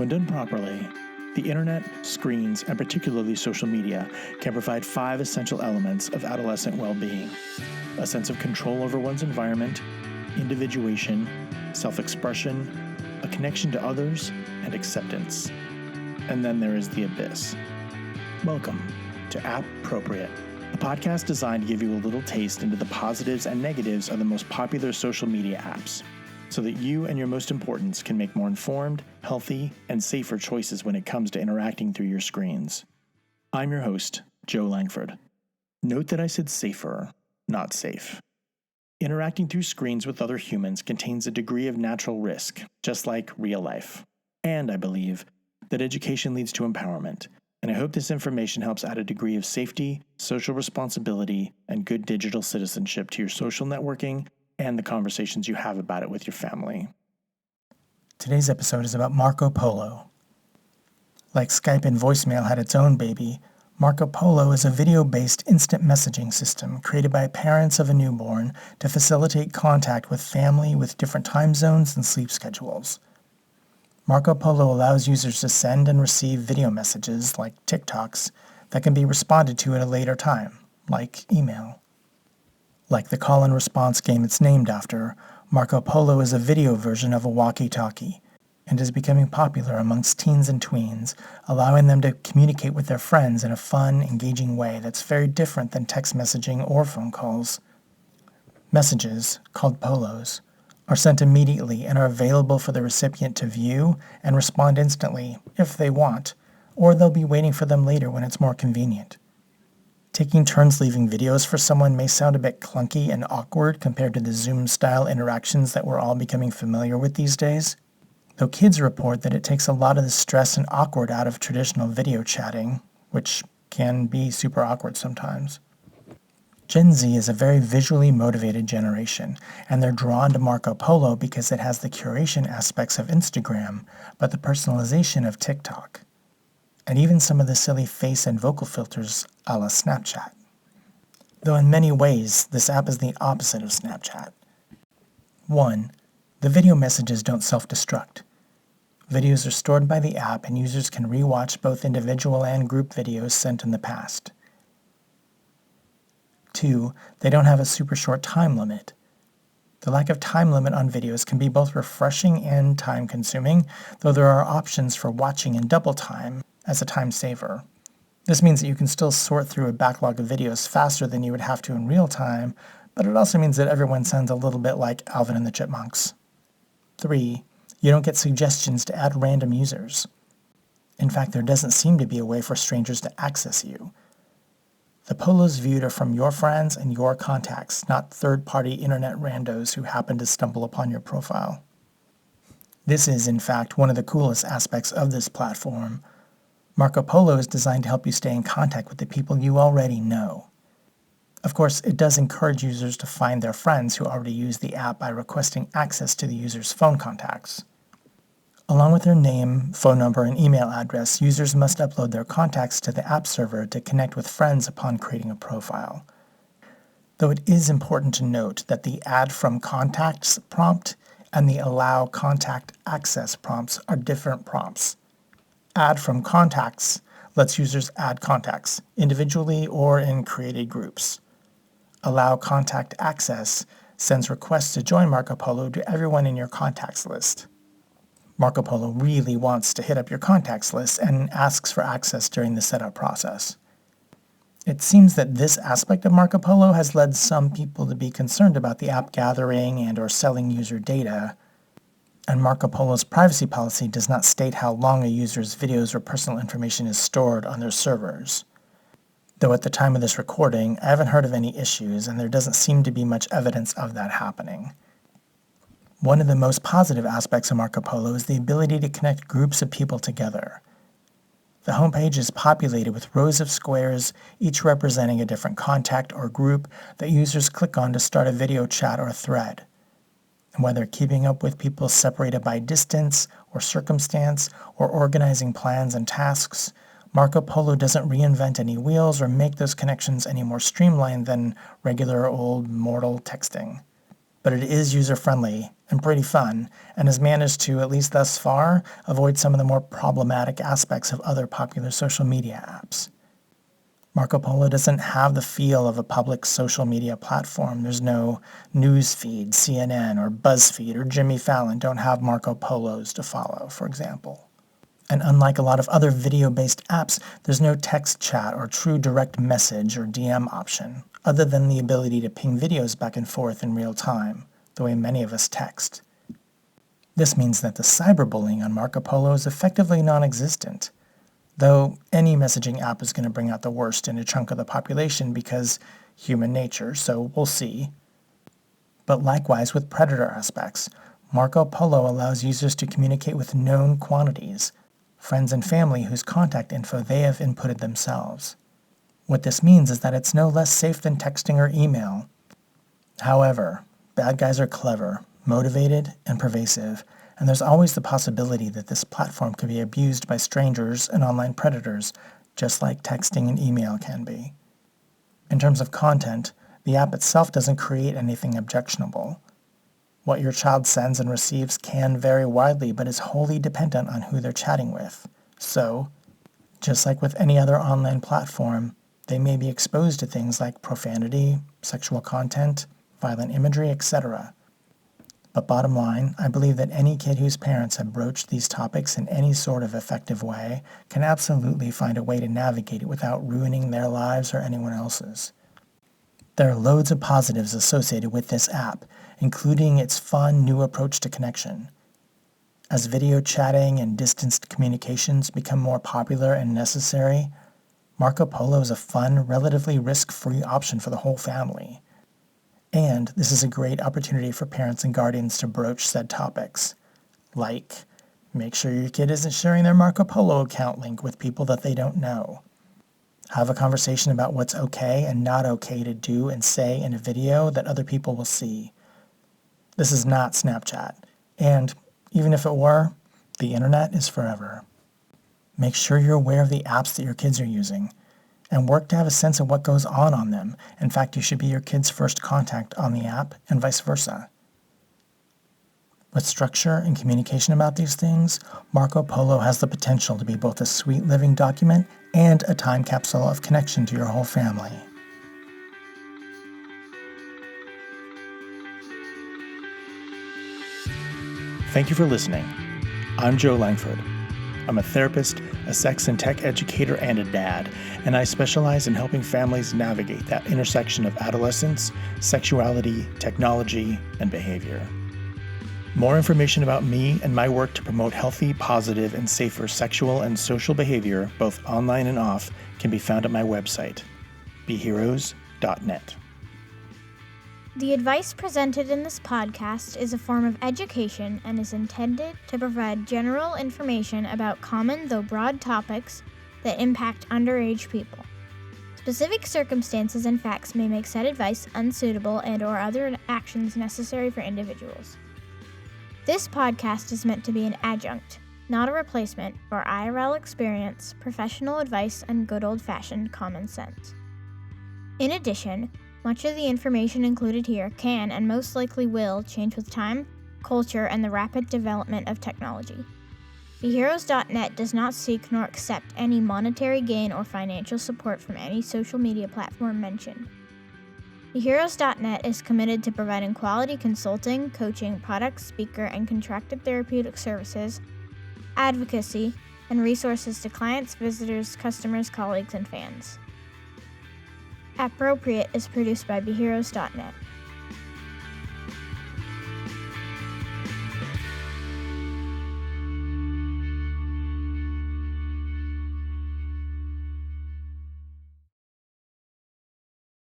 when done properly, the internet, screens, and particularly social media can provide 5 essential elements of adolescent well-being: a sense of control over one's environment, individuation, self-expression, a connection to others, and acceptance. And then there is the abyss. Welcome to App-Propriate, a podcast designed to give you a little taste into the positives and negatives of the most popular social media apps, so that you and your most importants can make more informed, healthy, and safer choices when it comes to interacting through your screens. I'm your host, Joe Langford. Note that I said safer, not safe. Interacting through screens with other humans contains a degree of natural risk, just like real life. And I believe that education leads to empowerment, and I hope this information helps add a degree of safety, social responsibility, and good digital citizenship to your social networking and the conversations you have about it with your family. Today's episode is about Marco Polo. Like Skype and voicemail had its own baby, Marco Polo is a video-based instant messaging system created by parents of a newborn to facilitate contact with family with different time zones and sleep schedules. Marco Polo allows users to send and receive video messages, like TikToks, that can be responded to at a later time, like email. Like the call and response game it's named after, Marco Polo is a video version of a walkie-talkie and is becoming popular amongst teens and tweens, allowing them to communicate with their friends in a fun, engaging way that's very different than text messaging or phone calls. Messages, called polos, are sent immediately and are available for the recipient to view and respond instantly if they want, or they'll be waiting for them later when it's more convenient. Taking turns leaving videos for someone may sound a bit clunky and awkward compared to the Zoom-style interactions that we're all becoming familiar with these days, though kids report that it takes a lot of the stress and awkward out of traditional video chatting, which can be super awkward sometimes. Gen Z is a very visually motivated generation, and they're drawn to Marco Polo because it has the curation aspects of Instagram, but the personalization of TikTok, and even some of the silly face and vocal filters a la Snapchat. Though in many ways, this app is the opposite of Snapchat. 1. The video messages don't self-destruct. Videos are stored by the app, and users can re-watch both individual and group videos sent in the past. 2. They don't have a super short time limit. The lack of time limit on videos can be both refreshing and time-consuming, though there are options for watching in double time as a time saver. This means that you can still sort through a backlog of videos faster than you would have to in real time, but it also means that everyone sounds a little bit like Alvin and the Chipmunks. 3. You don't get suggestions to add random users. In fact, there doesn't seem to be a way for strangers to access you. The polos viewed are from your friends and your contacts, not third-party internet randos who happen to stumble upon your profile. This is, in fact, one of the coolest aspects of this platform. Marco Polo is designed to help you stay in contact with the people you already know. Of course, it does encourage users to find their friends who already use the app by requesting access to the user's phone contacts. Along with their name, phone number, and email address, users must upload their contacts to the app server to connect with friends upon creating a profile. Though it is important to note that the Add from Contacts prompt and the Allow Contact Access prompts are different prompts. Add from Contacts lets users add contacts, individually or in created groups. Allow Contact Access sends requests to join Marco Polo to everyone in your contacts list. Marco Polo really wants to hit up your contacts list and asks for access during the setup process. It seems that this aspect of Marco Polo has led some people to be concerned about the app gathering and or selling user data, and Marco Polo's privacy policy does not state how long a user's videos or personal information is stored on their servers. Though at the time of this recording, I haven't heard of any issues, and there doesn't seem to be much evidence of that happening. One of the most positive aspects of Marco Polo is the ability to connect groups of people together. The homepage is populated with rows of squares, each representing a different contact or group that users click on to start a video chat or thread. And whether keeping up with people separated by distance or circumstance or organizing plans and tasks, Marco Polo doesn't reinvent any wheels or make those connections any more streamlined than regular old mortal texting. but it is user-friendly and pretty fun, and has managed to, at least thus far, avoid some of the more problematic aspects of other popular social media apps. Marco Polo doesn't have the feel of a public social media platform. There's no news feed, CNN or BuzzFeed or Jimmy Fallon don't have Marco Polos to follow, for example. And unlike a lot of other video-based apps, there's no text chat or true direct message or DM option, other than the ability to ping videos back and forth in real time, the way many of us text. This means that the cyberbullying on Marco Polo is effectively non-existent, though any messaging app is going to bring out the worst in a chunk of the population because human nature, so we'll see. But likewise with predator aspects, Marco Polo allows users to communicate with known quantities, friends and family whose contact info they have inputted themselves. What this means is that it's no less safe than texting or email. However, bad guys are clever, motivated, and pervasive, and there's always the possibility that this platform could be abused by strangers and online predators, just like texting and email can be. In terms of content, the app itself doesn't create anything objectionable. What your child sends and receives can vary widely, but is wholly dependent on who they're chatting with. So, just like with any other online platform, they may be exposed to things like profanity, sexual content, violent imagery, etc. But bottom line, I believe that any kid whose parents have broached these topics in any sort of effective way can absolutely find a way to navigate it without ruining their lives or anyone else's. There are loads of positives associated with this app, including its fun new approach to connection. As video chatting and distanced communications become more popular and necessary, Marco Polo is a fun, relatively risk-free option for the whole family. And this is a great opportunity for parents and guardians to broach said topics, like make sure your kid isn't sharing their Marco Polo account link with people that they don't know. Have a conversation about what's okay and not okay to do and say in a video that other people will see. This is not Snapchat, and even if it were, the internet is forever. Make sure you're aware of the apps that your kids are using, and work to have a sense of what goes on them. In fact, you should be your kid's first contact on the app, and vice versa. With structure and communication about these things, Marco Polo has the potential to be both a sweet living document and a time capsule of connection to your whole family. Thank you for listening. I'm Joe Langford. I'm a therapist, a sex and tech educator, and a dad, and I specialize in helping families navigate that intersection of adolescence, sexuality, technology, and behavior. More information about me and my work to promote healthy, positive, and safer sexual and social behavior, both online and off, can be found at my website, beheroes.net. The advice presented in this podcast is a form of education and is intended to provide general information about common though broad topics that impact underage people. Specific circumstances and facts may make said advice unsuitable and/or other actions necessary for individuals. This podcast is meant to be an adjunct, not a replacement, for IRL experience, professional advice, and good old-fashioned common sense. In addition, much of the information included here can and most likely will change with time, culture, and the rapid development of technology. BeHeroes.net does not seek nor accept any monetary gain or financial support from any social media platform mentioned. BeHeroes.net is committed to providing quality consulting, coaching, product, speaker, and contracted therapeutic services, advocacy, and resources to clients, visitors, customers, colleagues, and fans. Appropriate is produced by BeHeroes.net.